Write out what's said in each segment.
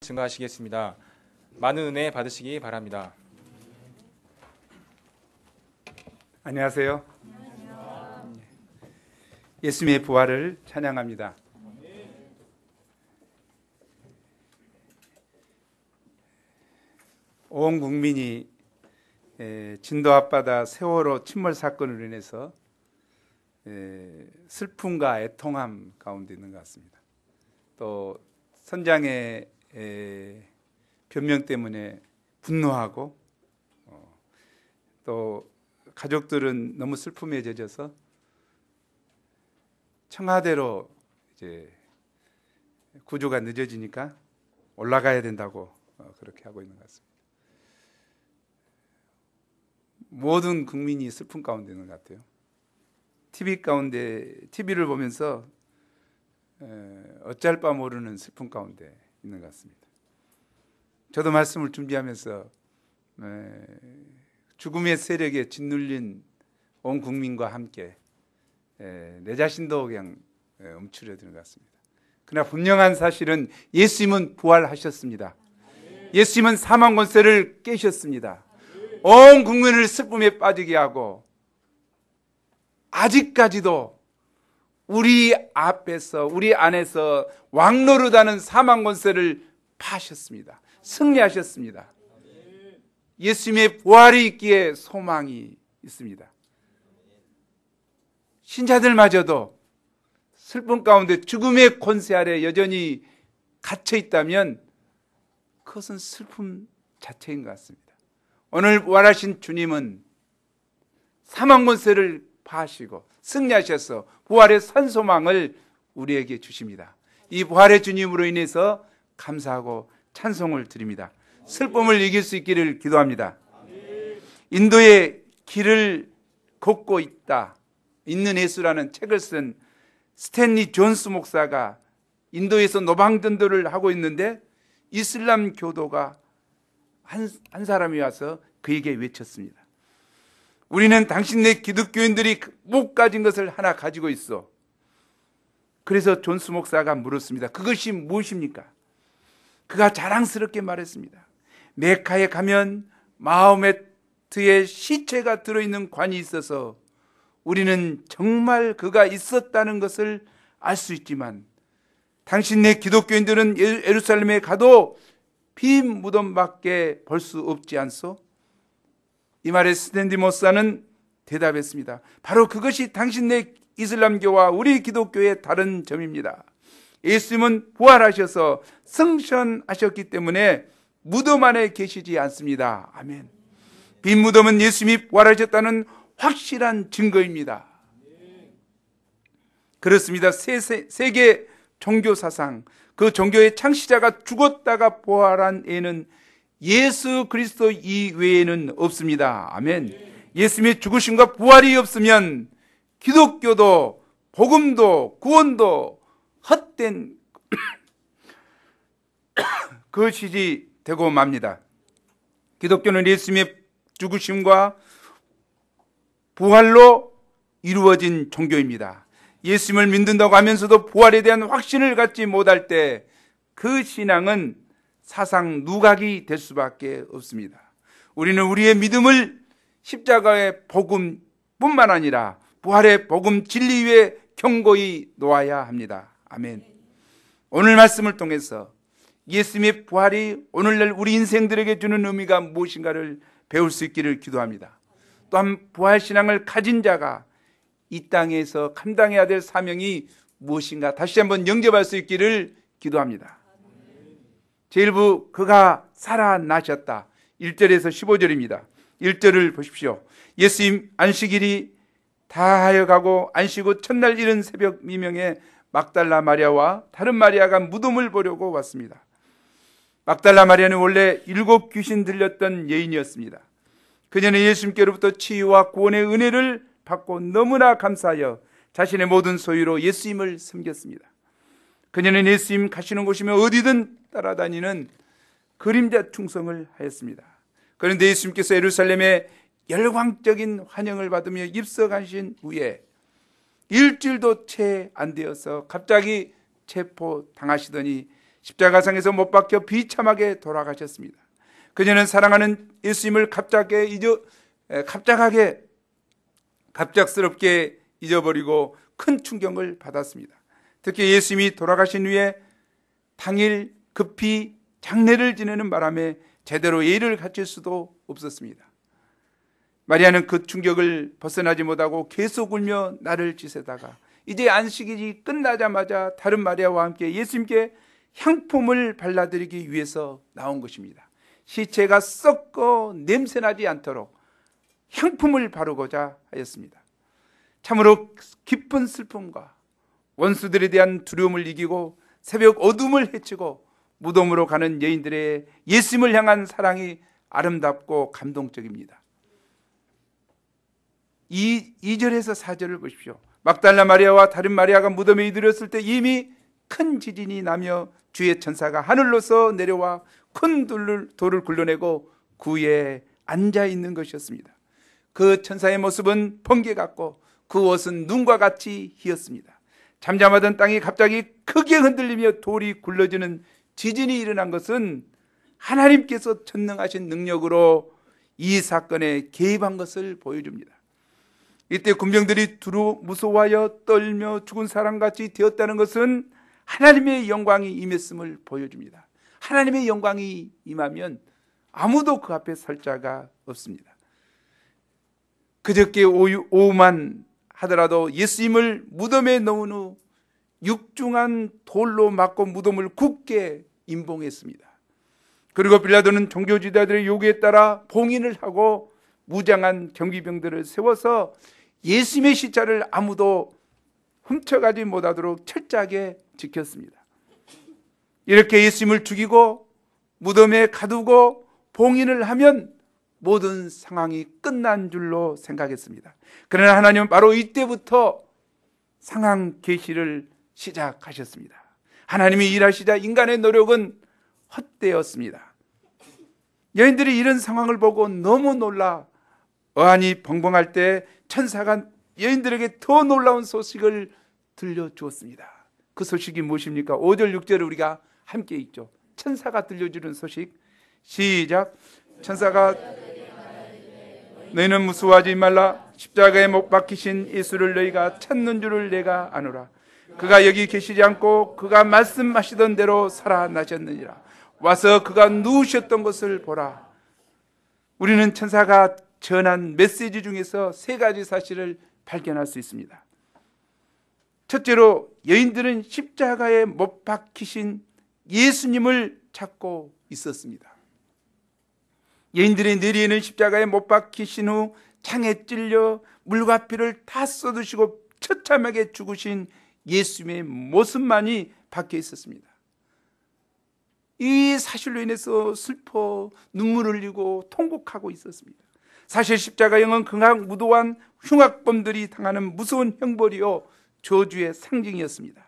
증거하시겠습니다. 많은 은혜 받으시기 바랍니다. 안녕하세요. 예수님의 부활을 찬양합니다. 온 국민이 진도 앞바다 세월호 침몰 사건으로 인해서 슬픔과 애통함 가운데 있는 것 같습니다. 또 선장의 변명 때문에 분노하고 또 가족들은 너무 슬픔에 젖어서 청와대로 이제 구조가 늦어지니까 올라가야 된다고 그렇게 하고 있는 것 같습니다. 모든 국민이 슬픔 가운데 있는 것 같아요. TV를 보면서 어찌할 바 모르는 슬픔 가운데 있는 것 같습니다. 저도 말씀을 준비하면서 죽음의 세력에 짓눌린 온 국민과 함께 내 자신도 그냥 움츠려드는 것 같습니다. 그러나 분명한 사실은 예수님은 부활하셨습니다. 예수님은 사망 권세를 깨셨습니다. 온 국민을 슬픔에 빠지게 하고 아직까지도 우리 앞에서 우리 안에서 왕노릇하는 사망 권세를 파셨습니다. 승리하셨습니다. 예수님의 부활이 있기에 소망이 있습니다. 신자들마저도 슬픔 가운데 죽음의 권세 아래 여전히 갇혀 있다면 그것은 슬픔 자체인 것 같습니다. 오늘 부활하신 주님은 사망 권세를 파하시고 승리하셔서 부활의 산 소망을 우리에게 주십니다. 이 부활의 주님으로 인해서 감사하고 찬송을 드립니다. 슬픔을 이길 수 있기를 기도합니다. 인도의 길을 걷고 있는 예수라는 책을 쓴 스탠리 존스 목사가 인도에서 노방전도를 하고 있는데 이슬람 교도가 한 사람이 와서 그에게 외쳤습니다. 우리는 당신네 기독교인들이 못 가진 것을 하나 가지고 있어. 그래서 존스 목사가 물었습니다. 그것이 무엇입니까? 그가 자랑스럽게 말했습니다. 메카에 가면 마호메트의 시체가 들어있는 관이 있어서 우리는 정말 그가 있었다는 것을 알 수 있지만 당신네 기독교인들은 예루살렘에 가도 빈 무덤밖에 볼 수 없지 않소? 이 말에 스탠리 목사는 대답했습니다. 바로 그것이 당신네 이슬람교와 우리 기독교의 다른 점입니다. 예수님은 부활하셔서 승천하셨기 때문에 무덤 안에 계시지 않습니다. 아멘. 빈 무덤은 예수님이 부활하셨다는 확실한 증거입니다. 그렇습니다. 세계 종교 사상, 그 종교의 창시자가 죽었다가 부활한 예는 예수 그리스도 이외에는 없습니다. 아멘. 예수님의 죽으심과 부활이 없으면 기독교도 복음도 구원도 헛된 것이지 되고 맙니다. 기독교는 예수님의 죽으심과 부활로 이루어진 종교입니다. 예수님을 믿는다고 하면서도 부활에 대한 확신을 갖지 못할 때 그 신앙은 사상 누각이 될 수밖에 없습니다. 우리는 우리의 믿음을 십자가의 복음뿐만 아니라 부활의 복음 진리 위에 견고히 놓아야 합니다. 아멘. 오늘 말씀을 통해서 예수님의 부활이 오늘날 우리 인생들에게 주는 의미가 무엇인가를 배울 수 있기를 기도합니다. 또한 부활신앙을 가진 자가 이 땅에서 감당해야 될 사명이 무엇인가 다시 한번 영접할 수 있기를 기도합니다. 제1부 그가 살아나셨다. 1절에서 15절입니다. 1절을 보십시오. 예수님 안식일이 다하여 가고 안식 후 첫날 이른 새벽 미명에 막달라 마리아와 다른 마리아가 무덤을 보려고 왔습니다. 막달라 마리아는 원래 7 귀신 들렸던 여인이었습니다. 그녀는 예수님께로부터 치유와 구원의 은혜를 받고 너무나 감사하여 자신의 모든 소유로 예수님을 섬겼습니다. 그녀는 예수님 가시는 곳이면 어디든 따라다니는 그림자 충성을 하였습니다. 그런데 예수님께서 예루살렘에 열광적인 환영을 받으며 입성하신 후에 일주일도 채 안 되어서 갑자기 체포당하시더니 십자가상에서 못 박혀 비참하게 돌아가셨습니다. 그녀는 사랑하는 예수님을 갑작스럽게 잊어버리고 큰 충격을 받았습니다. 특히 예수님이 돌아가신 후에 당일 급히 장례를 지내는 바람에 제대로 예의를 갖출 수도 없었습니다. 마리아는 그 충격을 벗어나지 못하고 계속 울며 날을 지새다가 이제 안식일이 끝나자마자 다른 마리아와 함께 예수님께 향품을 발라드리기 위해서 나온 것입니다. 시체가 썩고 냄새나지 않도록 향품을 바르고자 하였습니다. 참으로 깊은 슬픔과 원수들에 대한 두려움을 이기고 새벽 어둠을 헤치고 무덤으로 가는 여인들의 예수님을 향한 사랑이 아름답고 감동적입니다. 2절에서 4절을 보십시오. 막달라 마리아와 다른 마리아가 무덤에 이르렀을 때 이미 큰 지진이 나며 주의 천사가 하늘로서 내려와 큰 돌을 굴러내고 그 위에 앉아 있는 것이었습니다. 그 천사의 모습은 번개 같고 그 옷은 눈과 같이 희었습니다. 잠잠하던 땅이 갑자기 크게 흔들리며 돌이 굴러지는 지진이 일어난 것은 하나님께서 전능하신 능력으로 이 사건에 개입한 것을 보여줍니다. 이때 군병들이 두루 무서워하여 떨며 죽은 사람같이 되었다는 것은 하나님의 영광이 임했음을 보여줍니다. 하나님의 영광이 임하면 아무도 그 앞에 설 자가 없습니다. 그저께 오후만 하더라도 예수님을 무덤에 넣은 후 육중한 돌로 맞고 무덤을 굳게 임봉했습니다. 그리고 빌라도는 종교지도자들의 요구에 따라 봉인을 하고 무장한 경비병들을 세워서 예수님의 시체를 아무도 훔쳐가지 못하도록 철저하게 지켰습니다. 이렇게 예수님을 죽이고 무덤에 가두고 봉인을 하면 모든 상황이 끝난 줄로 생각했습니다. 그러나 하나님은 바로 이때부터 상황 계시를 시작하셨습니다. 하나님이 일하시자 인간의 노력은 헛되었습니다. 여인들이 이런 상황을 보고 너무 놀라 어안이 벙벙할 때 천사가 여인들에게 더 놀라운 소식을 들려주었습니다. 그 소식이 무엇입니까? 5절 6절을 우리가 함께 읽죠. 천사가 들려주는 소식 시작. 천사가 너희는 무서워하지 말라. 십자가에 못 박히신 예수를 너희가 찾는 줄을 내가 아노라. 그가 여기 계시지 않고 그가 말씀하시던 대로 살아나셨느니라. 와서 그가 누우셨던 것을 보라. 우리는 천사가 전한 메시지 중에서 세 가지 사실을 발견할 수 있습니다. 첫째로 여인들은 십자가에 못 박히신 예수님을 찾고 있었습니다. 여인들의 뇌리에는 십자가에 못 박히신 후 창에 찔려 물과 피를 다 쏟으시고 처참하게 죽으신 예수님의 모습만이 박혀 있었습니다. 이 사실로 인해서 슬퍼 눈물을 흘리고 통곡하고 있었습니다. 사실 십자가형은 극악무도한 흉악범들이 당하는 무서운 형벌이요 저주의 상징이었습니다.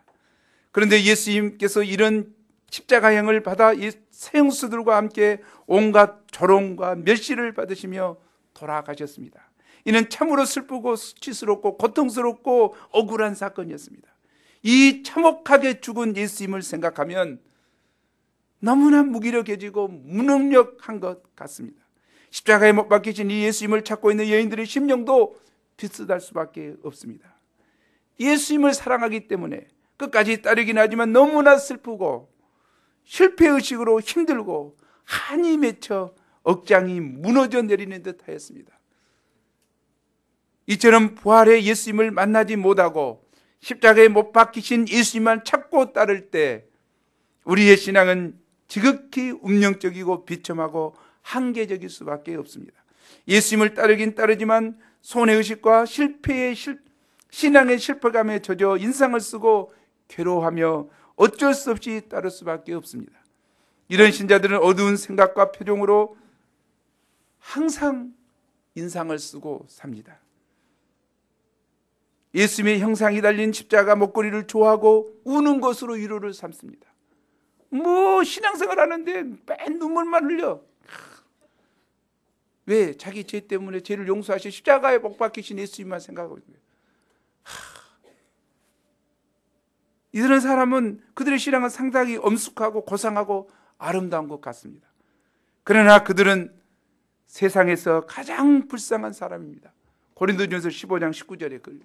그런데 예수님께서 이런 십자가형을 받아 세형수들과 함께 온갖 조롱과 멸시를 받으시며 돌아가셨습니다. 이는 참으로 슬프고 수치스럽고 고통스럽고 억울한 사건이었습니다. 이 참혹하게 죽은 예수님을 생각하면 너무나 무기력해지고 무능력한 것 같습니다. 십자가에 못 박히신 이 예수님을 찾고 있는 여인들의 심령도 비슷할 수밖에 없습니다. 예수님을 사랑하기 때문에 끝까지 따르긴 하지만 너무나 슬프고 실패의식으로 힘들고 한이 맺혀 억장이 무너져 내리는 듯 하였습니다. 이처럼 부활의 예수님을 만나지 못하고 십자가에 못 박히신 예수님만 찾고 따를 때 우리의 신앙은 지극히 운명적이고 비참하고 한계적일 수밖에 없습니다. 예수님을 따르긴 따르지만 손해의식과 신앙의 실패감에 젖어 인상을 쓰고 괴로워하며 어쩔 수 없이 따를 수밖에 없습니다. 이런 신자들은 어두운 생각과 표정으로 항상 인상을 쓰고 삽니다. 예수님의 형상이 달린 십자가 목걸이를 좋아하고 우는 것으로 위로를 삼습니다. 신앙생활 하는데 맨 눈물만 흘려. 왜? 자기 죄 때문에 죄를 용서하신 십자가에 못 박히신 예수님만 생각하고 있고요. 이런 사람은 그들의 신앙은 상당히 엄숙하고 고상하고 아름다운 것 같습니다. 그러나 그들은 세상에서 가장 불쌍한 사람입니다. 고린도전서 15장 19절에 걸려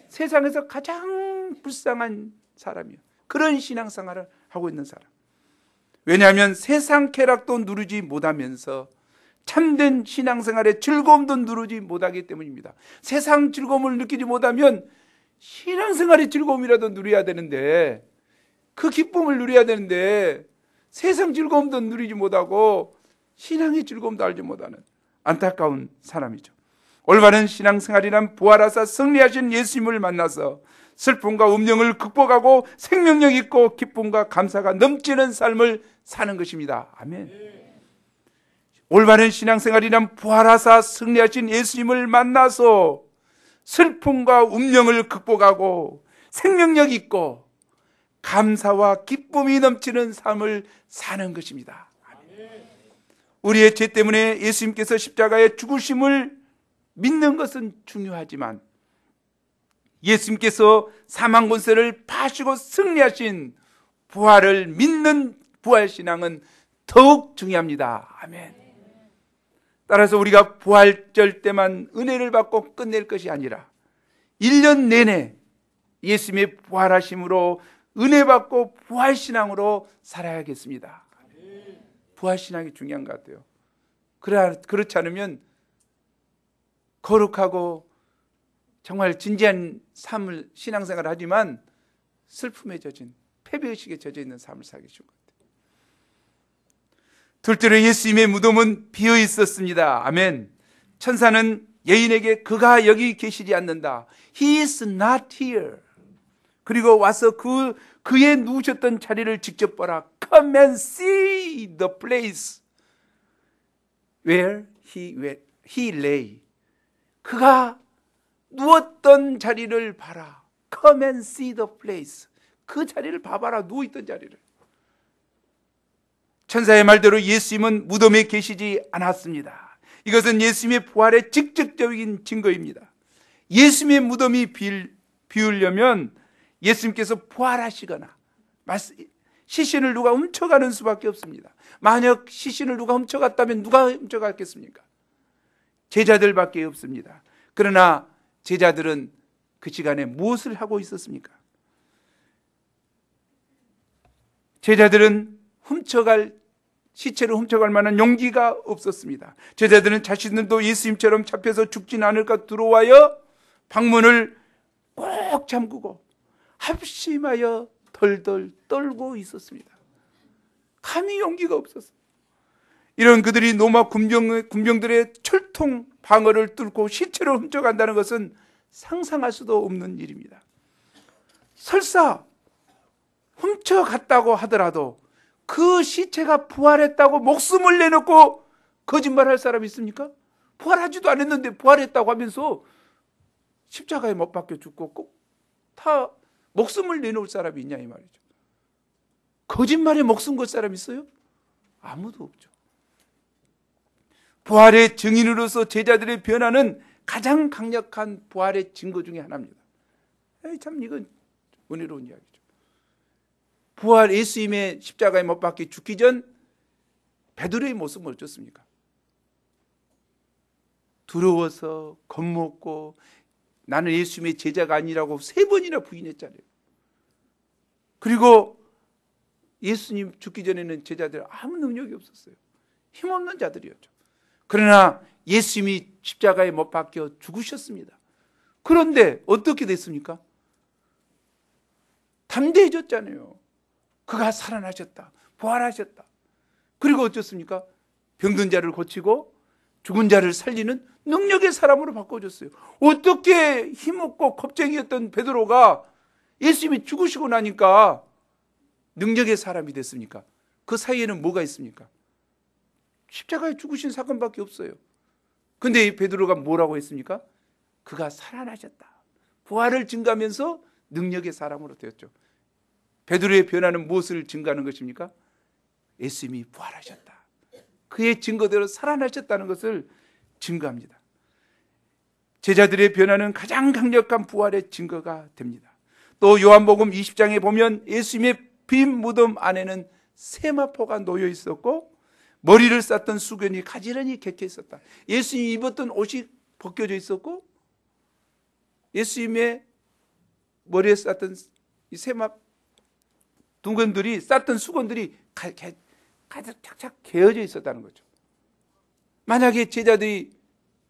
세상에서 가장 불쌍한 사람이요. 그런 신앙생활을 하고 있는 사람. 왜냐하면 세상 쾌락도 누리지 못하면서 참된 신앙생활의 즐거움도 누리지 못하기 때문입니다. 세상 즐거움을 느끼지 못하면 신앙생활의 즐거움이라도 누려야 되는데, 그 기쁨을 누려야 되는데 세상 즐거움도 누리지 못하고 신앙의 즐거움도 알지 못하는 안타까운 사람이죠. 올바른 신앙생활이란 부활하사 승리하신 예수님을 만나서 슬픔과 운명을 극복하고 생명력 있고 기쁨과 감사가 넘치는 삶을 사는 것입니다. 아멘. 올바른 신앙생활이란 부활하사 승리하신 예수님을 만나서 슬픔과 운명을 극복하고 생명력 있고 감사와 기쁨이 넘치는 삶을 사는 것입니다. 우리의 죄 때문에 예수님께서 십자가에 죽으심을 믿는 것은 중요하지만 예수님께서 사망 권세를 파시고 승리하신 부활을 믿는 부활신앙은 더욱 중요합니다. 아멘. 따라서 우리가 부활절 때만 은혜를 받고 끝낼 것이 아니라 1년 내내 예수님의 부활하심으로 은혜 받고 부활신앙으로 살아야겠습니다. 부활신앙이 중요한 것 같아요. 그렇지 않으면 거룩하고 정말 진지한 삶을 신앙생활을 하지만 슬픔에 젖은 패배의식에 젖어 있는 삶을 살기 쉬운 것 같아요. 둘째로 예수님의 무덤은 비어 있었습니다. 아멘. 천사는 여인에게 그가 여기 계시지 않는다. He is not here. 그리고 와서 그의 누우셨던 자리를 직접 보라. Come and see the place where he lay. 그가 누웠던 자리를 봐라. Come and see the place. 그 자리를 봐봐라. 누워있던 자리를. 천사의 말대로 예수님은 무덤에 계시지 않았습니다. 이것은 예수님의 부활의 직접적인 증거입니다. 예수님의 무덤이 비우려면 예수님께서 부활하시거나 시신을 누가 훔쳐가는 수밖에 없습니다. 만약 시신을 누가 훔쳐갔다면 누가 훔쳐갔겠습니까? 제자들밖에 없습니다. 그러나 제자들은 그 시간에 무엇을 하고 있었습니까? 제자들은 시체를 훔쳐갈 만한 용기가 없었습니다. 제자들은 자신들도 예수님처럼 잡혀서 죽진 않을까 두려워하여 방문을 꼭 잠그고 합심하여 덜덜 떨고 있었습니다. 감히 용기가 없었어요. 이런 그들이 로마 군병들의 철통 방어를 뚫고 시체를 훔쳐간다는 것은 상상할 수도 없는 일입니다. 설사 훔쳐갔다고 하더라도 그 시체가 부활했다고 목숨을 내놓고 거짓말할 사람이 있습니까? 부활하지도 않았는데 부활했다고 하면서 십자가에 못 박혀 죽고 꼭 다 목숨을 내놓을 사람이 있냐 이 말이죠. 거짓말에 목숨 걸 사람이 있어요? 아무도 없죠. 부활의 증인으로서 제자들의 변화는 가장 강력한 부활의 증거 중에 하나입니다. 참 이건 은혜로운 이야기죠. 부활 예수님의 십자가에 못 박혀 죽기 전 베드로의 모습은 어떻습니까? 두려워서 겁먹고 나는 예수님의 제자가 아니라고 3번이나 부인했잖아요. 그리고 예수님 죽기 전에는 제자들 아무 능력이 없었어요. 힘없는 자들이었죠. 그러나 예수님이 십자가에 못 박혀 죽으셨습니다. 그런데 어떻게 됐습니까? 담대해졌잖아요. 그가 살아나셨다. 부활하셨다. 그리고 어쩌습니까? 병든 자를 고치고 죽은 자를 살리는 능력의 사람으로 바꿔줬어요. 어떻게 힘없고 겁쟁이였던 베드로가 예수님이 죽으시고 나니까 능력의 사람이 됐습니까? 그 사이에는 뭐가 있습니까? 십자가에 죽으신 사건밖에 없어요. 근데 이 베드로가 뭐라고 했습니까? 그가 살아나셨다. 부활을 증가하면서 능력의 사람으로 되었죠. 베드로의 변화는 무엇을 증가하는 것입니까? 예수님이 부활하셨다. 그의 증거대로 살아나셨다는 것을 증거합니다. 제자들의 변화는 가장 강력한 부활의 증거가 됩니다. 또 요한복음 20장에 보면 예수님의 빈 무덤 안에는 세마포가 놓여 있었고 머리를 쌌던 수건이 가지런히 객혀 있었다. 예수님이 입었던 옷이 벗겨져 있었고 예수님의 머리에 쌌던 이 세마 둥근들이 쌌던 수건들이 가득 착착 개어져 있었다는 거죠. 만약에 제자들이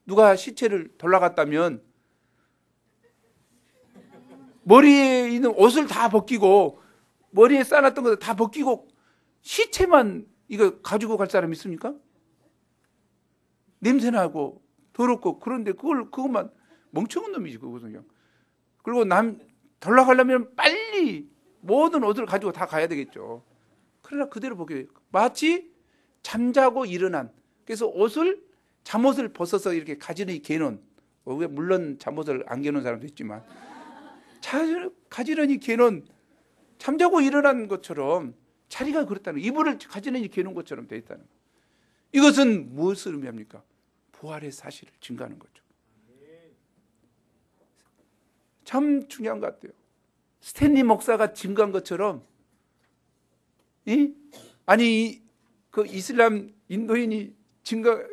누가 시체를 돌아갔다면 머리에 있는 옷을 다 벗기고 머리에 싸놨던 것을 다 벗기고 시체만 이거 가지고 갈 사람 있습니까? 냄새나고 더럽고 그런데 그것만 멍청한 놈이지 그것은요. 그리고 돌아가려면 빨리 모든 옷을 가지고 다 가야 되겠죠. 그러나 그대로 보게 마치 잠자고 일어난 그래서 잠옷을 벗어서 이렇게 가지런히 개놓은 물론 잠옷을 안 개놓은 사람도 있지만 가지런히 개놓은 잠자고 일어난 것처럼 자리가 그렇다는 거예요. 이불을 가지런히 개놓은 것처럼 되어 있다는 거예요. 이것은 무엇을 의미합니까? 부활의 사실을 증거하는 거죠. 참 중요한 것 같아요. 스탠리 목사가 증거한 것처럼 그 이슬람 인도인이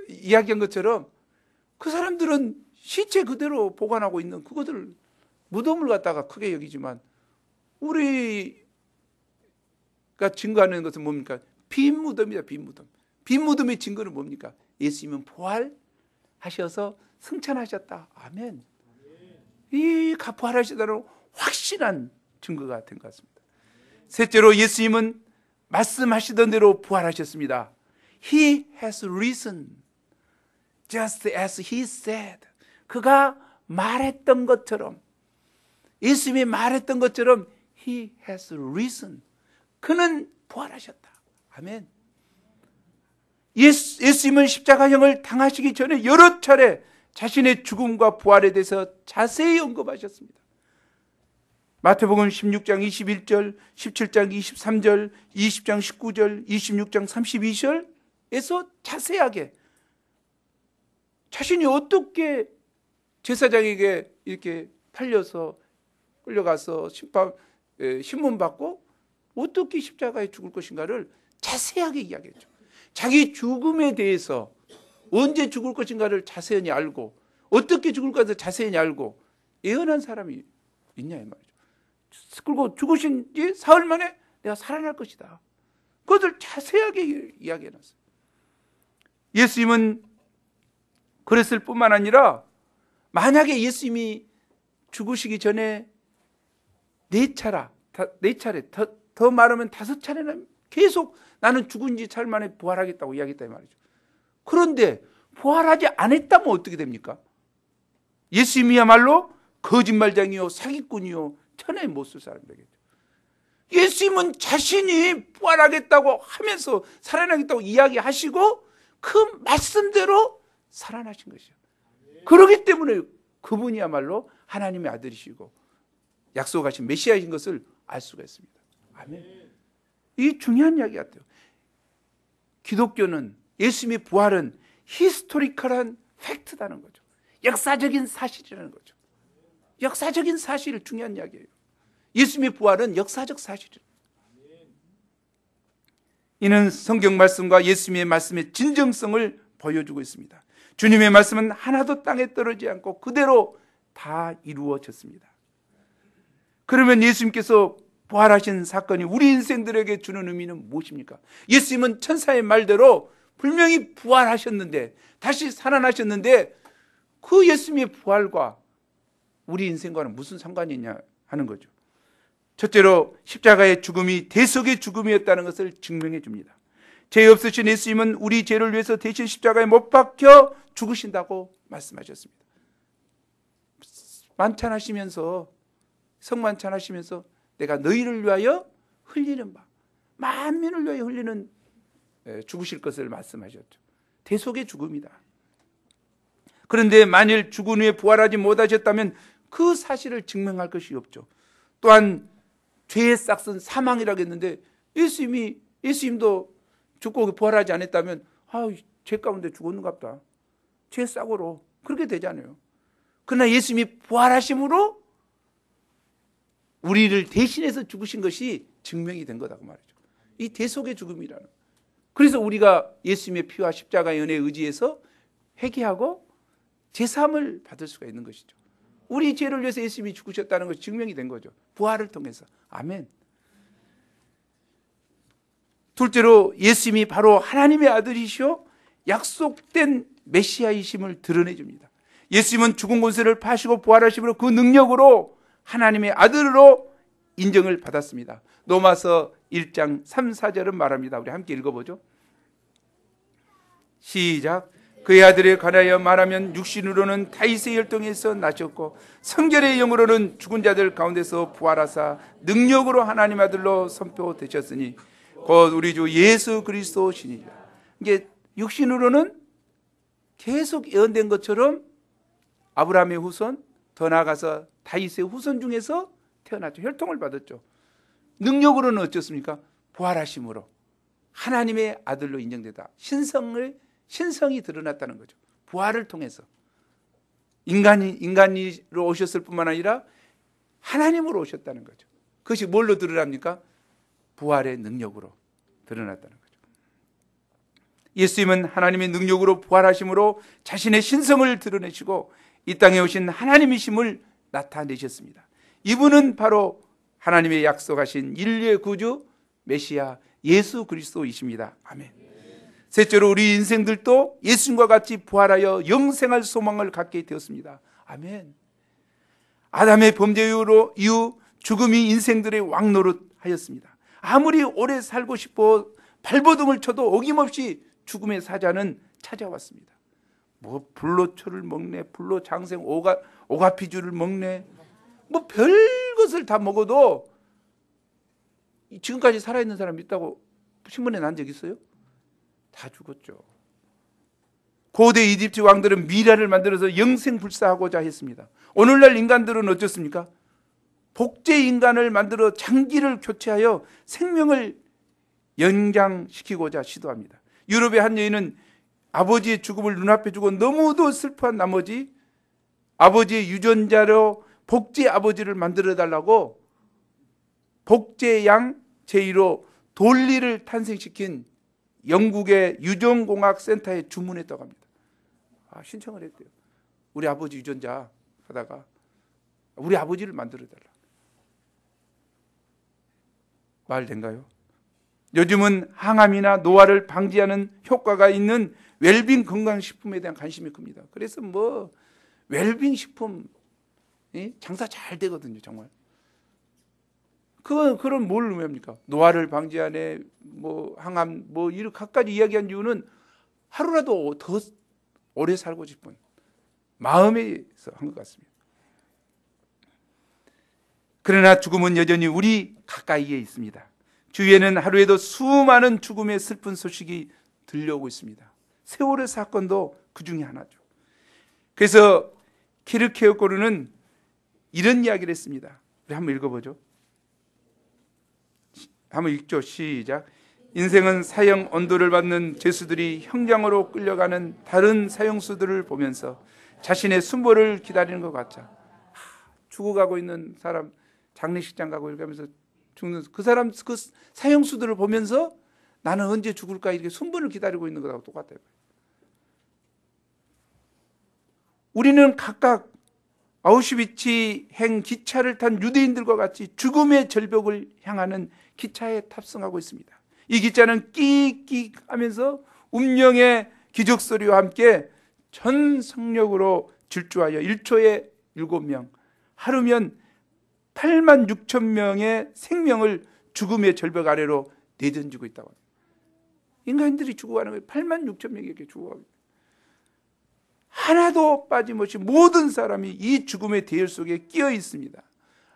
이야기한 것처럼 그 사람들은 시체 그대로 보관하고 있는 그것을 무덤을 갖다가 크게 여기지만 우리가 증거하는 것은 뭡니까? 빈 무덤이다. 빈 무덤. 빈 무덤의 증거는 뭡니까? 예수님은 부활하셔서 승천하셨다. 아멘. 이 부활하시다는 확실한 증거가 된 것 같습니다. 셋째로 예수님은 말씀하시던 대로 부활하셨습니다. He has risen just as he said. 그가 말했던 것처럼 예수님이 말했던 것처럼 He has risen. 그는 부활하셨다. 아멘. 예수님은 십자가형을 당하시기 전에 여러 차례 자신의 죽음과 부활에 대해서 자세히 언급하셨습니다. 마태복음 16장 21절, 17장 23절, 20장 19절, 26장 32절에서 자세하게 자신이 어떻게 제사장에게 이렇게 팔려서 끌려가서 신문받고 어떻게 십자가에 죽을 것인가를 자세하게 이야기했죠. 자기 죽음에 대해서 언제 죽을 것인가를 자세히 알고 어떻게 죽을 것을 자세히 알고 예언한 사람이 있냐 이 말이죠. 그리고 죽으신 지 사흘 만에 내가 살아날 것이다. 그것을 자세하게 이야기해놨어요. 예수님은 그랬을 뿐만 아니라 만약에 예수님이 죽으시기 전에 네 차례, 더 말하면 5차례나 계속 나는 죽은 지 사흘 만에 부활하겠다고 이야기했다 이 말이죠. 그런데 부활하지 않았다면 어떻게 됩니까? 예수님이야말로 거짓말쟁이요 사기꾼이요 천하에 못 쓸 사람이 되겠죠. 예수님은 자신이 부활하겠다고 하면서 살아나겠다고 이야기하시고 그 말씀대로 살아나신 것이죠. 그렇기 때문에 그분이야말로 하나님의 아들이시고 약속하신 메시아이신 것을 알 수가 있습니다. 아멘. 이 중요한 이야기 같아요. 기독교는 예수님의 부활은 히스토리컬한 팩트다는 거죠. 역사적인 사실이라는 거죠. 역사적인 사실 중요한 이야기예요. 예수님의 부활은 역사적 사실이에요. 이는 성경 말씀과 예수님의 말씀의 진정성을 보여주고 있습니다. 주님의 말씀은 하나도 땅에 떨어지지 않고 그대로 다 이루어졌습니다. 그러면 예수님께서 부활하신 사건이 우리 인생들에게 주는 의미는 무엇입니까? 예수님은 천사의 말대로 분명히 부활하셨는데 다시 살아나셨는데 그 예수님의 부활과 우리 인생과는 무슨 상관이 있냐 하는 거죠. 첫째로 십자가의 죽음이 대속의 죽음이었다는 것을 증명해 줍니다. 죄 없으신 예수님은 우리 죄를 위해서 대신 십자가에 못 박혀 죽으신다고 말씀하셨습니다. 만찬하시면서 성만찬하시면서 내가 너희를 위하여 흘리는 바 만민을 위하여 흘리는 죽으실 것을 말씀하셨죠. 대속의 죽음이다. 그런데 만일 죽은 후에 부활하지 못하셨다면 그 사실을 증명할 것이 없죠. 또한 죄의 싹은 사망이라고 했는데 예수님도 죽고 부활하지 않았다면 죄 가운데 죽었는갑다. 죄 싹으로 그렇게 되잖아요. 그러나 예수님이 부활하심으로 우리를 대신해서 죽으신 것이 증명이 된 거다고 말이죠. 이 대속의 죽음이라는. 그래서 우리가 예수님의 피와 십자가의 은혜에 의지해서 회개하고 제사함을 받을 수가 있는 것이죠. 우리 죄를 위해서 예수님이 죽으셨다는 것이 증명이 된 거죠. 부활을 통해서. 아멘. 둘째로 예수님이 바로 하나님의 아들이시오 약속된 메시아이심을 드러내줍니다. 예수님은 죽은 권세를 파시고 부활하심으로 그 능력으로 하나님의 아들로 인정을 받았습니다. 로마서 1장 3, 4절은 말합니다. 우리 함께 읽어보죠. 시작. 그의 아들에 관하여 말하면 육신으로는 다윗의 혈통에서 나셨고 성결의 영으로는 죽은 자들 가운데서 부활하사 능력으로 하나님 아들로 선포되셨으니 곧 우리 주 예수 그리스도시니라. 이게 육신으로는 계속 예언된 것처럼 아브라함의 후손, 더 나아가서 다윗의 후손 중에서 태어났죠. 혈통을 받았죠. 능력으로는 어떻습니까? 부활하심으로 하나님의 아들로 인정되다. 신성이 드러났다는 거죠. 부활을 통해서 인간으로 오셨을 뿐만 아니라 하나님으로 오셨다는 거죠. 그것이 뭘로 드러납니까? 부활의 능력으로 드러났다는 거죠. 예수님은 하나님의 능력으로 부활하심으로 자신의 신성을 드러내시고 이 땅에 오신 하나님이심을 나타내셨습니다. 이분은 바로 하나님의 약속하신 인류의 구주 메시아 예수 그리스도이십니다. 아멘. 셋째로 우리 인생들도 예수님과 같이 부활하여 영생할 소망을 갖게 되었습니다. 아멘. 아담의 범죄 이후 죽음이 인생들의 왕노릇하였습니다. 아무리 오래 살고 싶어 발버둥을 쳐도 어김없이 죽음의 사자는 찾아왔습니다. 뭐 불로초를 먹네, 불로장생 오가피주를 먹네, 뭐 별것을 다 먹어도 지금까지 살아있는 사람이 있다고 신문에 난 적 있어요? 다 죽었죠. 고대 이집트 왕들은 미라를 만들어서 영생불사하고자 했습니다. 오늘날 인간들은 어떻습니까? 복제 인간을 만들어 장기를 교체하여 생명을 연장시키고자 시도합니다. 유럽의 한 여인은 아버지의 죽음을 눈앞에 두고 너무도 슬퍼한 나머지 아버지의 유전자로 복제 아버지를 만들어달라고 복제양 제1호 돌리를 탄생시킨 영국의 유전공학센터에 주문했다고 합니다. 신청을 했대요. 우리 아버지 유전자 하다가 우리 아버지를 만들어달라. 말 된가요? 요즘은 항암이나 노화를 방지하는 효과가 있는 웰빙 건강식품에 대한 관심이 큽니다. 그래서 뭐 웰빙 식품 장사 잘 되거든요, 정말. 그런 뭘 의미합니까? 노화를 방지하네, 뭐 항암, 뭐 이렇게 각가지 이야기한 이유는 하루라도 더 오래 살고 싶은 마음에서 한 것 같습니다. 그러나 죽음은 여전히 우리 가까이에 있습니다. 주위에는 하루에도 수많은 죽음의 슬픈 소식이 들려오고 있습니다. 세월의 사건도 그 중에 하나죠. 그래서 키르케고르는 이런 이야기를 했습니다. 우리 한번 읽어보죠. 한번 읽죠. 시작. 인생은 사형 언도를 받는 죄수들이 형장으로 끌려가는 다른 사형수들을 보면서 자신의 순보를 기다리는 것 같자. 죽어가고 있는 사람 장례식장 가고 이렇게 하면서 죽는 그 사람, 그 사형수들을 보면서 나는 언제 죽을까 이렇게 순번을 기다리고 있는 것하고 똑같아요. 우리는 각각 아우슈비츠행 기차를 탄 유대인들과 같이 죽음의 절벽을 향하는 기차에 탑승하고 있습니다. 이 기차는 끼익끼익 하면서 운명의 기적소리와 함께 전 성력으로 질주하여 1초에 7명, 하루면 8만 6천 명의 생명을 죽음의 절벽 아래로 내던지고 있다고 합니다. 인간들이 죽어가는 거예요. 8만 6천 명이 이렇게 죽어가고 있어요. 하나도 빠짐없이 모든 사람이 이 죽음의 대열 속에 끼어 있습니다.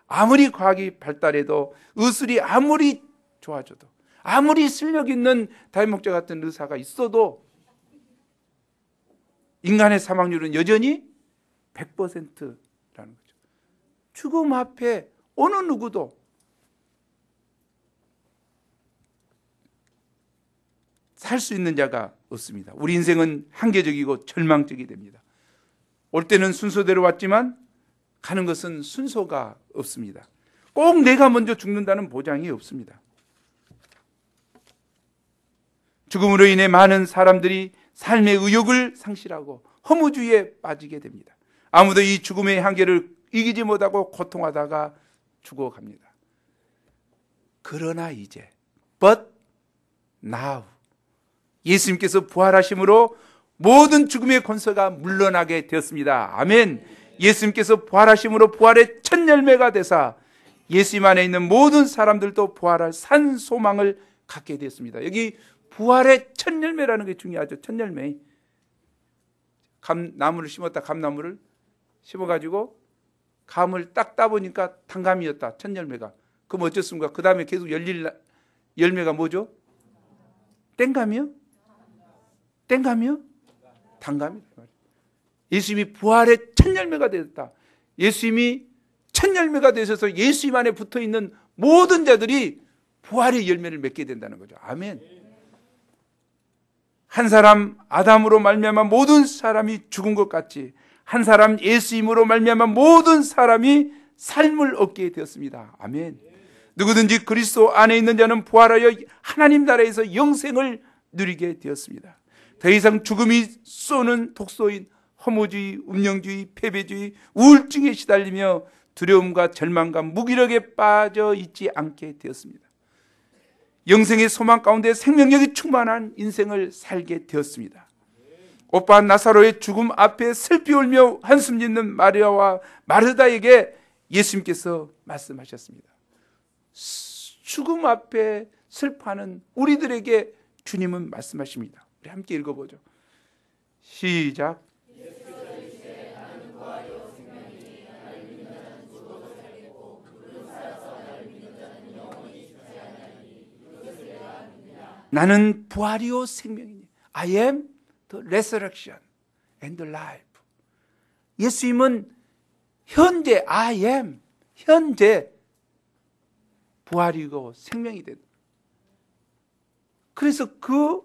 아무리 과학이 발달해도, 의술이 아무리 좋아져도, 아무리 실력 있는 다임목자 같은 의사가 있어도 인간의 사망률은 여전히 100%라는 거죠. 죽음 앞에 어느 누구도 살 수 있는 자가 없습니다. 우리 인생은 한계적이고 절망적이 됩니다. 올 때는 순서대로 왔지만 가는 것은 순서가 없습니다. 꼭 내가 먼저 죽는다는 보장이 없습니다. 죽음으로 인해 많은 사람들이 삶의 의욕을 상실하고 허무주의에 빠지게 됩니다. 아무도 이 죽음의 한계를 이기지 못하고 고통하다가 죽어갑니다. 그러나 이제 But now 예수님께서 부활하심으로 모든 죽음의 권세가 물러나게 되었습니다. 아멘. 예수님께서 부활하심으로 부활의 첫 열매가 되사 예수님 안에 있는 모든 사람들도 부활할 산 소망을 갖게 되었습니다. 여기 부활의 첫 열매라는 게 중요하죠. 첫 열매. 감나무를 심었다. 감나무를 심어가지고 감을 딱 따보니까 단감이었다. 첫 열매가. 그럼 어쩌습니까? 그 다음에 계속 열릴 열매가 뭐죠? 땡감이요? 땡감이요? 단감이다. 예수님이 부활의 첫 열매가 되었다. 예수님이 첫 열매가 되셔서 예수님 안에 붙어있는 모든 자들이 부활의 열매를 맺게 된다는 거죠. 아멘. 한 사람 아담으로 말미암아 모든 사람이 죽은 것 같이 한 사람 예수님으로 말미암아 모든 사람이 삶을 얻게 되었습니다. 아멘. 누구든지 그리스도 안에 있는 자는 부활하여 하나님 나라에서 영생을 누리게 되었습니다. 더 이상 죽음이 쏘는 독소인 허무주의, 운명주의, 패배주의, 우울증에 시달리며 두려움과 절망과 무기력에 빠져 있지 않게 되었습니다. 영생의 소망 가운데 생명력이 충만한 인생을 살게 되었습니다. 오빠 나사로의 죽음 앞에 슬피 울며 한숨 짓는 마리아와 마르다에게 예수님께서 말씀하셨습니다. 죽음 앞에 슬퍼하는 우리들에게 주님은 말씀하십니다. 우리 함께 읽어보죠. 시작. 나는 부활이요 생명이니. I am the resurrection and the life. 예수님은 현재 I am, 현재 부활이고 생명이 된다. 그래서 그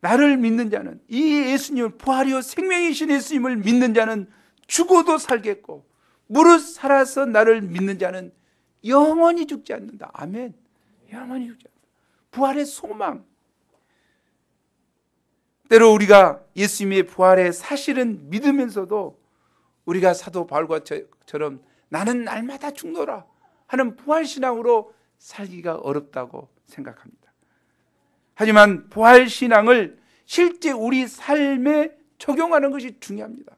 나를 믿는 자는, 이 예수님을, 부활이요 생명이신 예수님을 믿는 자는 죽어도 살겠고 무릇 살아서 나를 믿는 자는 영원히 죽지 않는다. 아멘. 영원히 죽지 않는다. 부활의 소망. 때로 우리가 예수님의 부활의 사실은 믿으면서도 우리가 사도 바울과처럼 나는 날마다 죽노라 하는 부활신앙으로 살기가 어렵다고 생각합니다. 하지만 부활신앙을 실제 우리 삶에 적용하는 것이 중요합니다.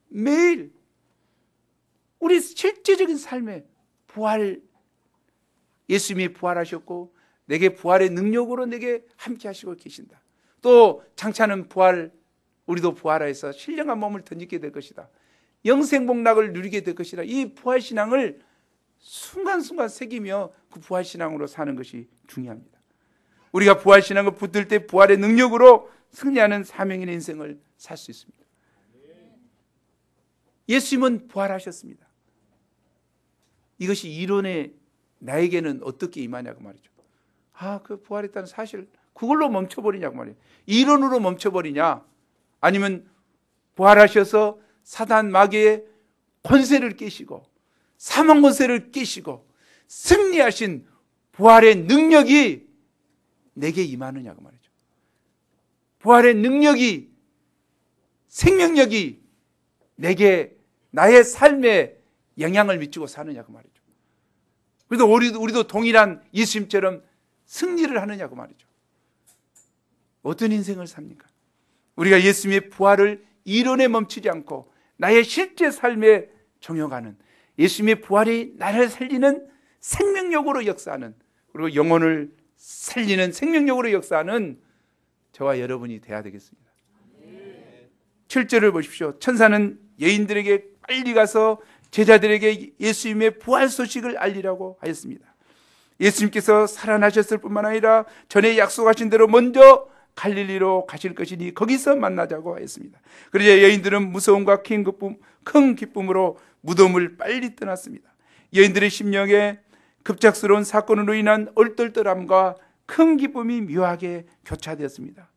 매일 우리 실제적인 삶에 부활, 예수님이 부활하셨고 내게 부활의 능력으로 내게 함께 하시고 계신다. 또 장차는 부활, 우리도 부활하여서 신령한 몸을 던지게 될 것이다. 영생복락을 누리게 될 것이다. 이 부활신앙을 순간순간 새기며 그 부활신앙으로 사는 것이 중요합니다. 우리가 부활신앙을 붙들 때 부활의 능력으로 승리하는 사명인의 인생을 살 수 있습니다. 예수님은 부활하셨습니다. 이것이 이론에 나에게는 어떻게 임하냐고 말이죠. 그 부활했다는 사실, 그걸로 멈춰버리냐고 말이에요. 이론으로 멈춰버리냐, 아니면 부활하셔서 사단 마귀의 권세를 깨시고 사망 권세를 깨시고 승리하신 부활의 능력이 내게 임하느냐고 말이죠. 부활의 능력이, 생명력이 내게, 나의 삶에 영향을 미치고 사느냐고 말이죠. 그래도 우리도 동일한 예수님처럼 승리를 하느냐고 말이죠. 어떤 인생을 삽니까? 우리가 예수님의 부활을 이론에 멈추지 않고 나의 실제 삶에 적용하는, 예수님의 부활이 나를 살리는 생명력으로 역사하는, 그리고 영혼을 살리는 생명력으로 역사하는 저와 여러분이 되어야 되겠습니다. 7절을 보십시오. 천사는 여인들에게 빨리 가서 제자들에게 예수님의 부활 소식을 알리라고 하였습니다. 예수님께서 살아나셨을 뿐만 아니라 전에 약속하신 대로 먼저 갈릴리로 가실 것이니 거기서 만나자고 하였습니다. 그러자 여인들은 무서움과 큰 기쁨으로 무덤을 빨리 떠났습니다. 여인들의 심령에 급작스러운 사건으로 인한 얼떨떨함과 큰 기쁨이 묘하게 교차되었습니다.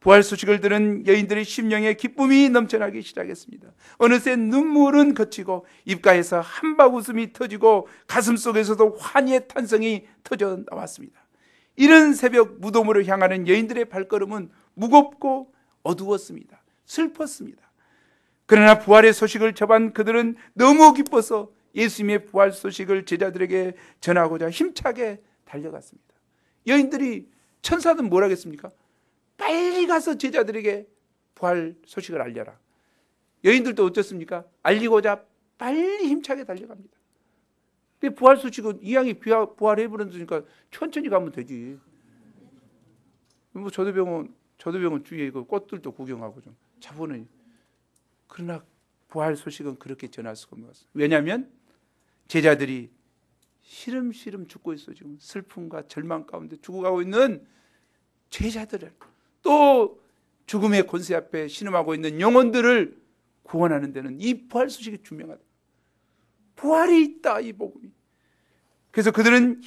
부활 소식을 들은 여인들의 심령에 기쁨이 넘쳐나기 시작했습니다. 어느새 눈물은 그치고 입가에서 한박 웃음이 터지고 가슴 속에서도 환희의 탄성이 터져 나왔습니다. 이른 새벽 무덤으로 향하는 여인들의 발걸음은 무겁고 어두웠습니다. 슬펐습니다. 그러나 부활의 소식을 접한 그들은 너무 기뻐서 예수님의 부활 소식을 제자들에게 전하고자 힘차게 달려갔습니다. 여인들이 천사는 뭘 하겠습니까? 빨리 가서 제자들에게 부활 소식을 알려라. 여인들도 어떻습니까? 알리고자 빨리 힘차게 달려갑니다. 근데 부활 소식은 이왕이 부활해버렸으니까 천천히 가면 되지. 뭐 저도병원 주위에 그 꽃들도 구경하고 좀 차분히. 그러나 부활 소식은 그렇게 전할 수가 없는 것입니다. 왜냐하면 제자들이 시름시름 죽고 있어. 지금 슬픔과 절망 가운데 죽어가고 있는 제자들을, 또 죽음의 권세 앞에 신음하고 있는 영혼들을 구원하는 데는 이 부활 소식이 중요하다. 부활이 있다, 이 복음이. 그래서 그들은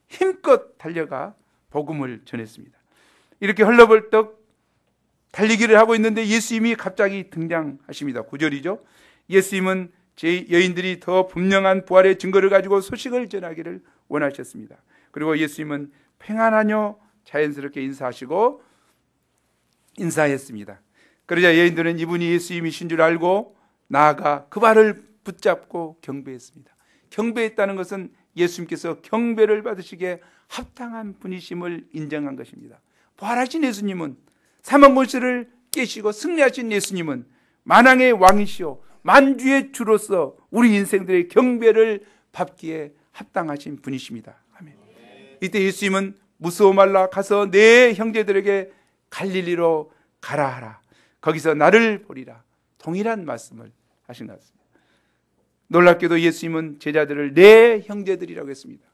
힘껏 달려가 복음을 전했습니다. 이렇게 헐레벌떡 달리기를 하고 있는데 예수님이 갑자기 등장하십니다. 9절이죠. 예수님은 여인들이 더 분명한 부활의 증거를 가지고 소식을 전하기를 원하셨습니다. 그리고 예수님은 평안하뇨 자연스럽게 인사했습니다. 그러자 여인들은 이분이 예수님이신 줄 알고 나아가 그 발을 붙잡고 경배했습니다. 경배했다는 것은 예수님께서 경배를 받으시기에 합당한 분이심을 인정한 것입니다. 부활하신 예수님은, 사망 권세를 깨시고 승리하신 예수님은 만왕의 왕이시오 만주의 주로서 우리 인생들의 경배를 받기에 합당하신 분이십니다. 아멘. 이때 예수님은 무서워 말라, 가서 내 형제들에게 갈릴리로 가라 하라. 거기서 나를 보리라. 동일한 말씀을 하신 것 같습니다. 놀랍게도 예수님은 제자들을 내 형제들이라고 했습니다.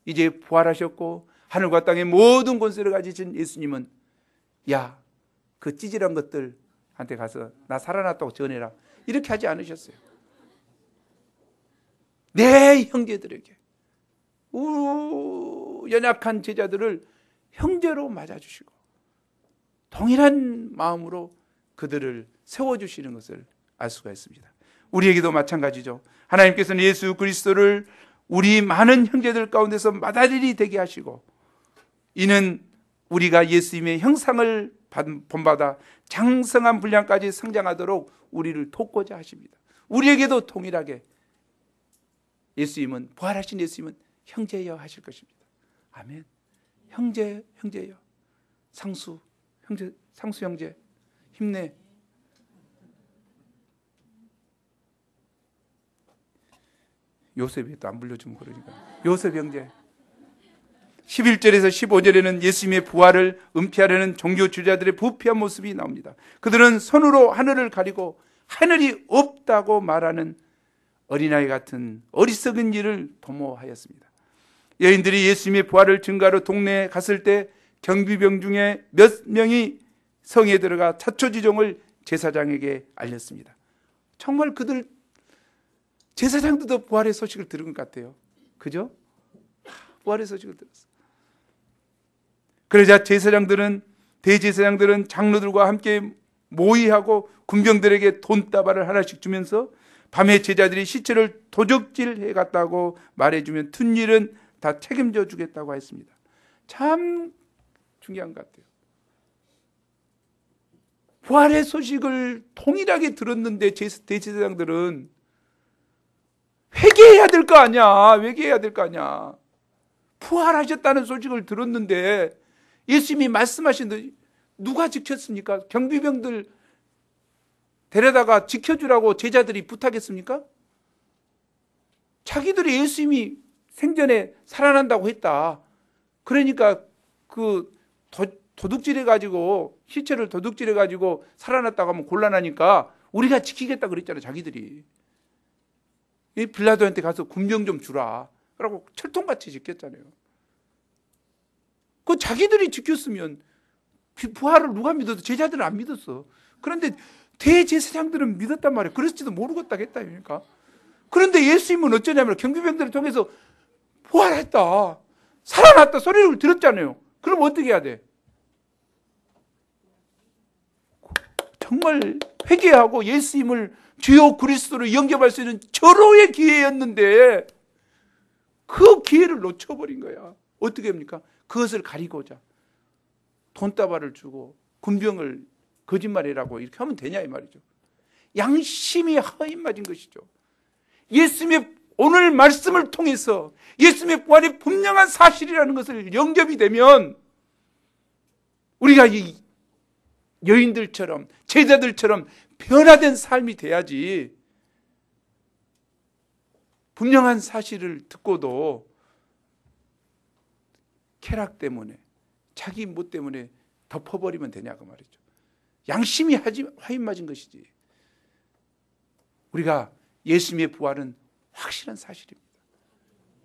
이제 부활하셨고 하늘과 땅의 모든 권세를 가지신 예수님은 야, 그 찌질한 것들한테 가서 나 살아났다고 전해라, 이렇게 하지 않으셨어요. 내 형제들에게, 연약한 제자들을 형제로 맞아주시고 동일한 마음으로 그들을 세워주시는 것을 알 수가 있습니다. 우리에게도 마찬가지죠. 하나님께서는 예수 그리스도를 우리 많은 형제들 가운데서 마다리리 되게 하시고, 이는 우리가 예수님의 형상을 본받아 장성한 분량까지 성장하도록 우리를 돕고자 하십니다. 우리에게도 동일하게 예수님은, 부활하신 예수님은 형제여 하실 것입니다. 아멘. 형제여, 상수 형제 힘내. 요셉이 또 안 불러주면 그러니까 요셉 형제. 11절에서 15절에는 예수님의 부활을 은폐하려는 종교 주자들의 부패한 모습이 나옵니다. 그들은 손으로 하늘을 가리고 하늘이 없다고 말하는 어린아이 같은 어리석은 일을 도모하였습니다. 여인들이 예수님의 부활을 증거하러 동네에 갔을 때 경비병 중에 몇 명이 성에 들어가 자초지종을 제사장에게 알렸습니다. 정말 그들 제사장들도 부활의 소식을 들은 것 같아요. 그죠? 부활의 소식을 들었어요. 그러자 대제사장들은 장로들과 함께 모의하고 군병들에게 돈다발을 하나씩 주면서 밤에 제자들이 시체를 도적질해 갔다고 말해주면 튼 일은 다 책임져 주겠다고 했습니다. 참 중요한 것 같아요. 부활의 소식을 동일하게 들었는데 대제사장들은 회개해야 될 거 아니야. 부활하셨다는 소식을 들었는데 예수님이 말씀하신 대로 누가 지켰습니까? 경비병들 데려다가 지켜주라고 제자들이 부탁했습니까? 자기들이 예수님이 생전에 살아난다고 했다. 그러니까 그 도둑질해가지고 시체를 도둑질해가지고 살아났다고 하면 곤란하니까 우리가 지키겠다 그랬잖아요. 자기들이. 이 빌라도한테 가서 군병 좀 주라. 그러고 철통같이 지켰잖아요. 그 자기들이 지켰으면 부활을 누가 믿어도 제자들은 안 믿었어. 그런데 대제사장들은 믿었단 말이에요. 그랬을지도 모르겠다 했다. 그러니까. 그런데 예수님은 어쩌냐면 경비병들을 통해서 부활했다, 살아났다 소리를 들었잖아요. 그럼 어떻게 해야 돼? 정말 회개하고 예수님을 주요 그리스도로 영접할 수 있는 절호의 기회였는데 그 기회를 놓쳐버린 거야. 어떻게 합니까? 그것을 가리고자 돈다발을 주고 군병을 거짓말이라고 이렇게 하면 되냐 이 말이죠. 양심이 허임맞은 것이죠. 예수님의 오늘 말씀을 통해서 예수님의 부활이 분명한 사실이라는 것을 영접이 되면 우리가 이 여인들처럼 제자들처럼 변화된 삶이 돼야지, 분명한 사실을 듣고도 쾌락 때문에 자기 못 때문에 덮어버리면 되냐고 말이죠. 양심이 화인 맞은 것이지. 우리가 예수님의 부활은 확실한 사실입니다.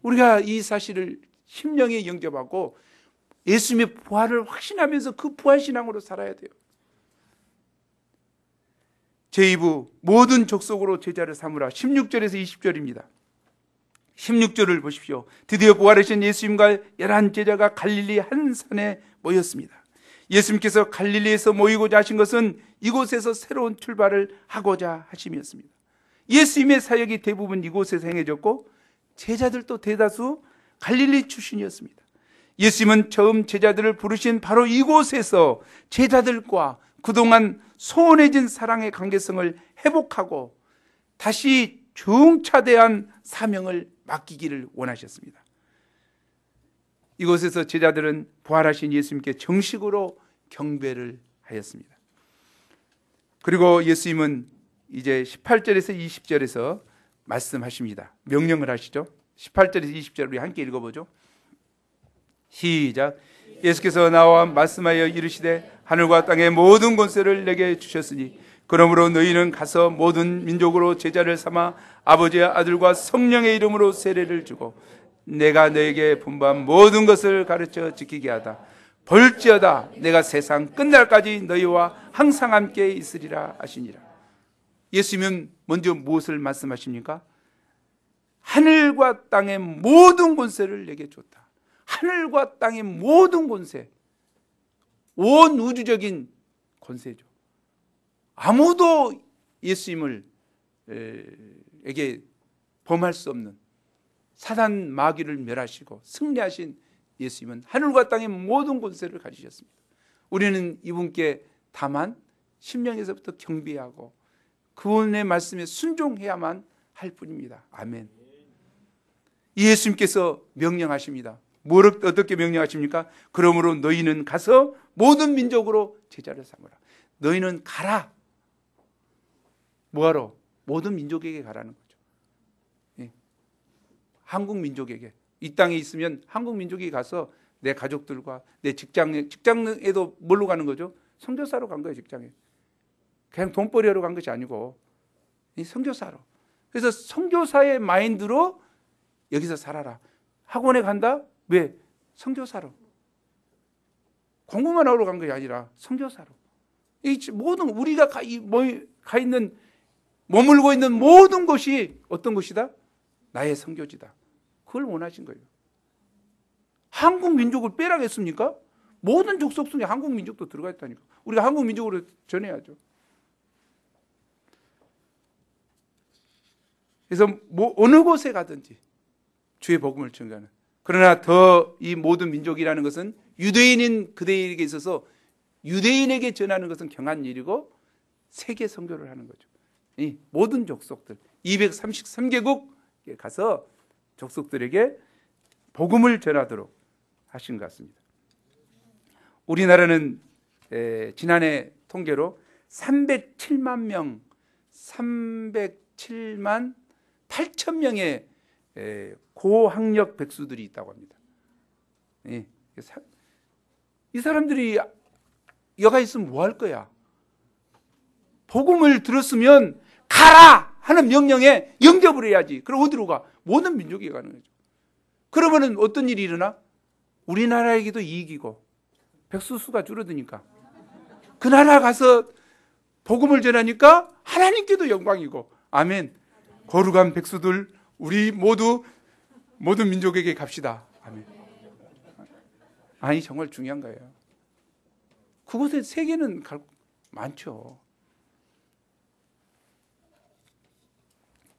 우리가 이 사실을 심령에 영접하고 예수님의 부활을 확신하면서 그 부활신앙으로 살아야 돼요. 제2부 모든 족속으로 제자를 삼으라. 16절에서 20절입니다. 16절을 보십시오. 드디어 부활하신 예수님과 11제자가 갈릴리 한 산에 모였습니다. 예수님께서 갈릴리에서 모이고자 하신 것은 이곳에서 새로운 출발을 하고자 하심이었습니다. 예수님의 사역이 대부분 이곳에서 행해졌고 제자들도 대다수 갈릴리 출신이었습니다. 예수님은 처음 제자들을 부르신 바로 이곳에서 제자들과 그동안 소원해진 사랑의 관계성을 회복하고 다시 중차대한 사명을 맡기기를 원하셨습니다. 이곳에서 제자들은 부활하신 예수님께 정식으로 경배를 하였습니다. 그리고 예수님은 이제 18절에서 20절에서 말씀하십니다. 명령을 하시죠. 18절에서 20절 우리 함께 읽어보죠. 시작. 예수께서 나와 말씀하여 이르시되 하늘과 땅의 모든 권세를 내게 주셨으니 그러므로 너희는 가서 모든 민족으로 제자를 삼아 아버지와 아들과 성령의 이름으로 세례를 주고 내가 너에게 분부한 모든 것을 가르쳐 지키게 하다. 볼지어다 내가 세상 끝날까지 너희와 항상 함께 있으리라 하시니라. 예수님은 먼저 무엇을 말씀하십니까? 하늘과 땅의 모든 권세를 내게 줬다. 하늘과 땅의 모든 권세, 온 우주적인 권세죠. 아무도 예수님을 에게 범할 수 없는 사단 마귀를 멸하시고 승리하신 예수님은 하늘과 땅의 모든 권세를 가지셨습니다. 우리는 이분께 다만 심령에서부터 경배하고 그분의 말씀에 순종해야만 할 뿐입니다. 아멘. 예수님께서 명령하십니다. 뭘 어떻게 명령하십니까? 그러므로 너희는 가서 모든 민족으로 제자를 삼으라. 너희는 가라. 뭐하러? 모든 민족에게 가라는 거죠. 예. 한국 민족에게. 이 땅에 있으면 한국 민족이 가서 내 가족들과 내 직장에도 뭘로 가는 거죠? 선교사로 간 거예요. 직장에. 그냥 돈벌이하러 간 것이 아니고 선교사로. 그래서 선교사의 마인드로 여기서 살아라. 학원에 간다? 왜? 선교사로. 공부만 하러 간 것이 아니라 선교사로. 이 모든 우리가 가 있는 머물고 있는 모든 것이 어떤 것이다? 나의 선교지다. 그걸 원하신 거예요. 한국 민족을 빼라겠습니까? 모든 족속 중에 한국 민족도 들어가 있다니까. 우리가 한국 민족으로 전해야죠. 그래서 어느 곳에 가든지 주의 복음을 전가하는. 그러나 더 이 모든 민족이라는 것은 유대인인 그들에게 있어서 유대인에게 전하는 것은 경한 일이고 세계 선교를 하는 거죠. 이 모든 족속들 233개국에 가서 족속들에게 복음을 전하도록 하신 것 같습니다. 우리나라는 지난해 통계로 307만 8천 명의 고학력 백수들이 있다고 합니다. 이 사람들이 여가 있으면 뭐 할 거야? 복음을 들었으면 가라 하는 명령에 영접을 해야지. 그럼 어디로 가? 모든 민족이 가는 거죠. 그러면은 어떤 일이 일어나? 우리나라에게도 이익이고 백수 수가 줄어드니까 그 나라 가서 복음을 전하니까 하나님께도 영광이고. 아멘. 거룩한 백수들 우리 모두 모든 민족에게 갑시다. 아멘. 아니 정말 중요한 거예요. 그곳에 세계는 많죠.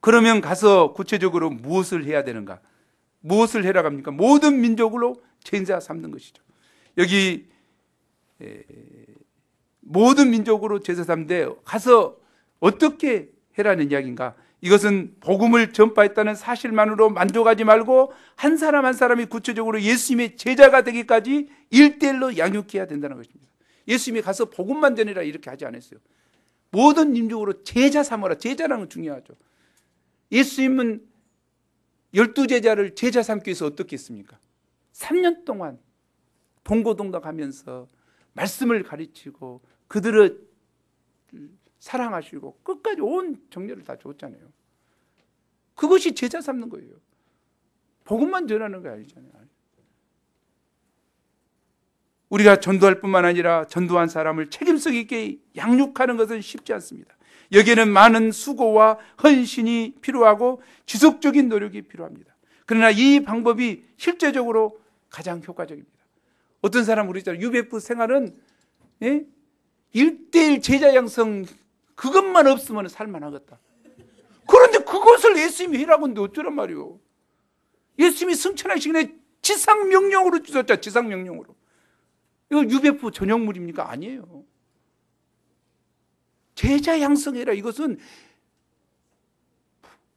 그러면 가서 구체적으로 무엇을 해야 되는가? 무엇을 해라 합니까? 모든 민족으로 제자 삼는 것이죠. 여기 모든 민족으로 제자 삼되 가서 어떻게 해라는 이야기인가? 이것은 복음을 전파했다는 사실만으로 만족하지 말고 한 사람 한 사람이 구체적으로 예수님의 제자가 되기까지 1:1로 양육해야 된다는 것입니다. 예수님이 가서 복음만 전해라 이렇게 하지 않았어요. 모든 민족으로 제자 삼아라. 제자라는 건 중요하죠. 예수님은 12제자를 제자 삼기 위해서 어떻게 했습니까? 3년 동안 동고동락하면서 말씀을 가르치고 그들을 사랑하시고 끝까지 온 정열을 다 줬잖아요. 그것이 제자 삼는 거예요. 복음만 전하는 게 아니잖아요. 우리가 전도할 뿐만 아니라 전도한 사람을 책임성 있게 양육하는 것은 쉽지 않습니다. 여기에는 많은 수고와 헌신이 필요하고 지속적인 노력이 필요합니다. 그러나 이 방법이 실제적으로 가장 효과적입니다. 어떤 사람 우리 UBF 생활은 1:1 제자 양성 그것만 없으면 살만하겠다. 그런데 그것을 예수님이 하라고 하는데 어쩌란 말이오. 예수님이 승천하시기 전에 지상명령으로 주셨죠. 지상명령으로. 이거 UBF 전형물입니까? 아니에요. 제자 양성해라. 이것은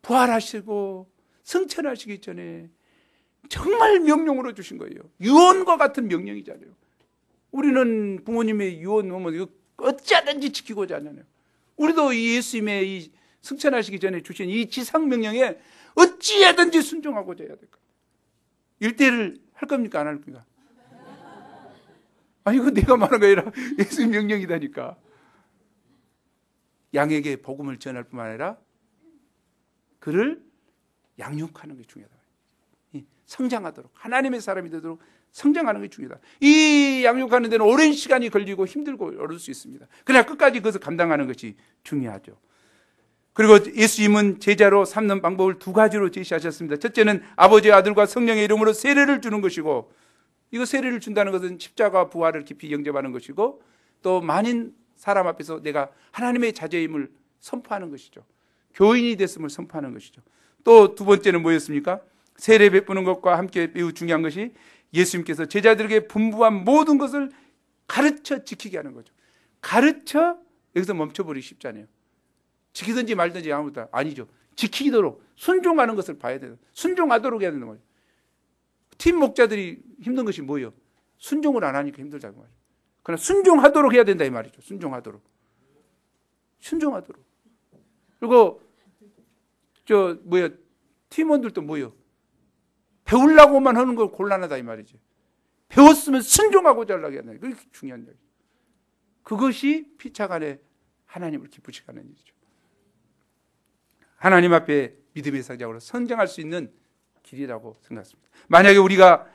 부활하시고 승천하시기 전에 정말 명령으로 주신 거예요. 유언과 같은 명령이잖아요. 우리는 부모님의 유언 오면 이거 어찌하든지 지키고자 하잖아요. 우리도 이 예수님의 이 승천하시기 전에 주신 이 지상명령에 어찌하든지 순종하고자 해야 될까? 1:1을 할 겁니까? 안 할 겁니까? 아니, 이거 내가 말한 거 아니라 예수님 명령이다니까. 양에게 복음을 전할 뿐만 아니라 그를 양육하는 게 중요하다. 성장하도록, 하나님의 사람이 되도록 성장하는 게 중요하다. 이 양육하는 데는 오랜 시간이 걸리고 힘들고 어려울 수 있습니다. 그러나 끝까지 그것을 감당하는 것이 중요하죠. 그리고 예수님은 제자로 삼는 방법을 2가지로 제시하셨습니다. 첫째는 아버지의 아들과 성령의 이름으로 세례를 주는 것이고, 이거 세례를 준다는 것은 십자가 부활을 깊이 영접하는 것이고, 또 많은 사람 앞에서 내가 하나님의 자제임을 선포하는 것이죠. 교인이 됐음을 선포하는 것이죠. 또 2번째는 뭐였습니까? 세례 베푸는 것과 함께 매우 중요한 것이 예수님께서 제자들에게 분부한 모든 것을 가르쳐 지키게 하는 거죠. 가르쳐, 여기서 멈춰버리기 쉽잖아요. 지키든지 말든지 아무것도 아니죠. 지키도록 순종하는 것을 봐야 돼요. 순종하도록 해야 된단 말이에요. 팀 목자들이 힘든 것이 뭐예요? 순종을 안 하니까 힘들다고 말이에요. 그러나 순종하도록 해야 된다 이 말이죠. 순종하도록. 그리고 팀원들도 뭐예요? 배우려고만 하는 건 곤란하다 이 말이죠. 배웠으면 순종하고자 하려고 해야 된다. 그게 중요한 얘기죠. 그것이 피차 간에 하나님을 기쁘시게 하는 일이죠. 하나님 앞에 믿음의 상장으로 성장할 수 있는 길이라고 생각합니다. 만약에 우리가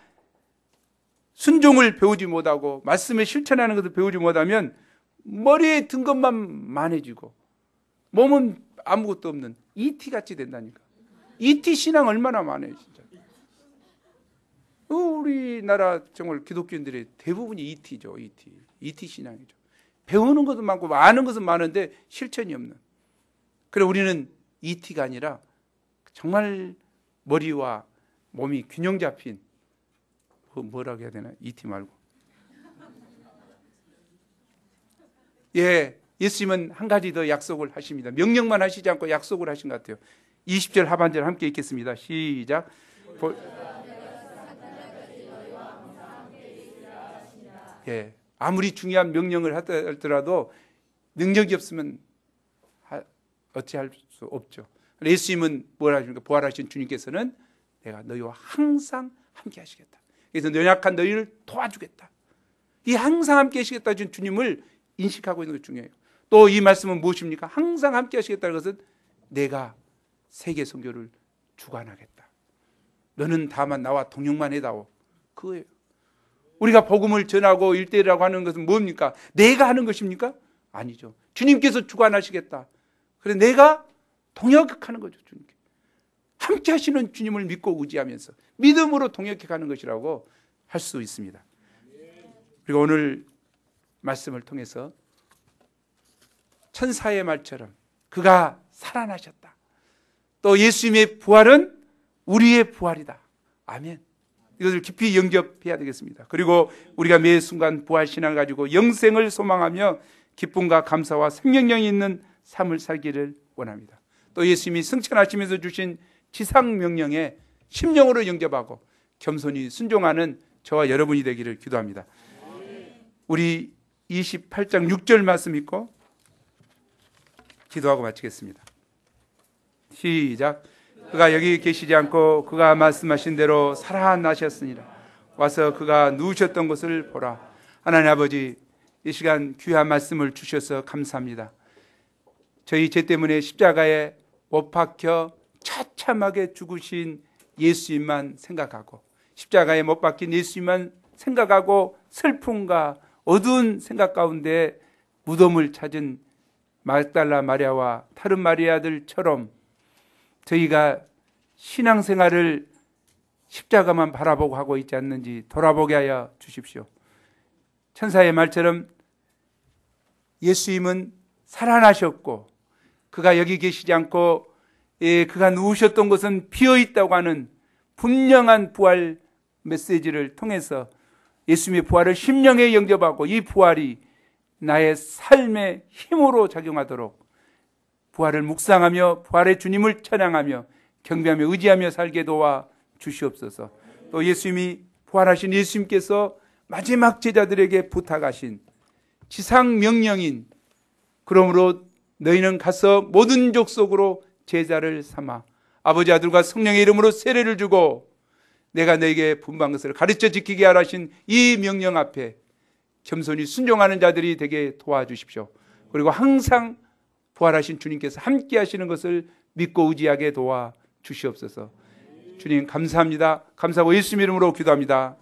순종을 배우지 못하고 말씀을 실천하는 것을 배우지 못하면 머리에 든 것만 많아지고 몸은 아무것도 없는 ET같이 된다니까. ET 신앙 얼마나 많아요 진짜. 우리나라 정말 기독교인들의 대부분이 ET죠. ET 신앙이죠. 배우는 것은 많고 아는 것은 많은데 실천이 없는. 그래 우리는 ET가 아니라 정말 머리와 몸이 균형 잡힌, 뭐라고 해야 되나? ET 말고. 예수님은 한 가지 더 약속을 하십니다. 명령만 하시지 않고 약속을 하신 것 같아요. 20절 하반절 함께 읽겠습니다. 시작. 아무리 중요한 명령을 하더라도 능력이 없으면 어찌할 수 없죠. 예수님은 뭘 하십니까? 부활하신 주님께서는 내가 너희와 항상 함께 하시겠다. 그래서 연약한 너희를 도와주겠다. 이 항상 함께 하시겠다 준 주님을 인식하고 있는 게 중요해요. 또 이 말씀은 무엇입니까? 항상 함께 하시겠다는 것은 내가 세계 선교를 주관하겠다. 너는 다만 나와 동역만 해다오. 그거예요. 우리가 복음을 전하고 1:1이라고 하는 것은 뭡니까? 내가 하는 것입니까? 아니죠. 주님께서 주관하시겠다. 그래서 내가 동역하는 거죠. 주님께. 함께 하시는 주님을 믿고 의지하면서 믿음으로 동역해 가는 것이라고 할 수 있습니다. 그리고 오늘 말씀을 통해서 천사의 말처럼 그가 살아나셨다. 또 예수님의 부활은 우리의 부활이다. 아멘. 이것을 깊이 영접해야 되겠습니다. 그리고 우리가 매 순간 부활신앙을 가지고 영생을 소망하며 기쁨과 감사와 생명력이 있는 삶을 살기를 원합니다. 또 예수님이 승천하시면서 주신 지상명령에 심령으로 영접하고 겸손히 순종하는 저와 여러분이 되기를 기도합니다. 우리 28장 6절 말씀 읽고 기도하고 마치겠습니다. 시작. 그가 여기 계시지 않고 그가 말씀하신 대로 살아나셨으니라. 와서 그가 누우셨던 곳을 보라. 하나님 아버지, 이 시간 귀한 말씀을 주셔서 감사합니다. 저희 죄 때문에 십자가에 못 박혀 처참하게 죽으신 예수님만 생각하고, 십자가에 못 박힌 예수님만 생각하고 슬픔과 어두운 생각 가운데 무덤을 찾은 막달라 마리아와 다른 마리아들처럼 저희가 신앙생활을 십자가만 바라보고 하고 있지 않는지 돌아보게 하여 주십시오. 천사의 말처럼 예수님은 살아나셨고 그가 여기 계시지 않고 그가 누우셨던 곳은 비어있다고 하는 분명한 부활 메시지를 통해서 예수님의 부활을 심령에 영접하고 이 부활이 나의 삶의 힘으로 작용하도록 부활을 묵상하며 부활의 주님을 찬양하며 경배하며 의지하며 살게 도와 주시옵소서. 또 예수님이 부활하신 예수님께서 마지막 제자들에게 부탁하신 지상 명령인 그러므로 너희는 가서 모든 족속으로 제자를 삼아 아버지 아들과 성령의 이름으로 세례를 주고 내가 너에게 분부한 것을 가르쳐 지키게 하라신 이 명령 앞에 겸손히 순종하는 자들이 되게 도와주십시오. 그리고 항상 부활하신 주님께서 함께 하시는 것을 믿고 의지하게 도와 주시옵소서. 주님 감사합니다. 감사하고 예수님 이름으로 기도합니다.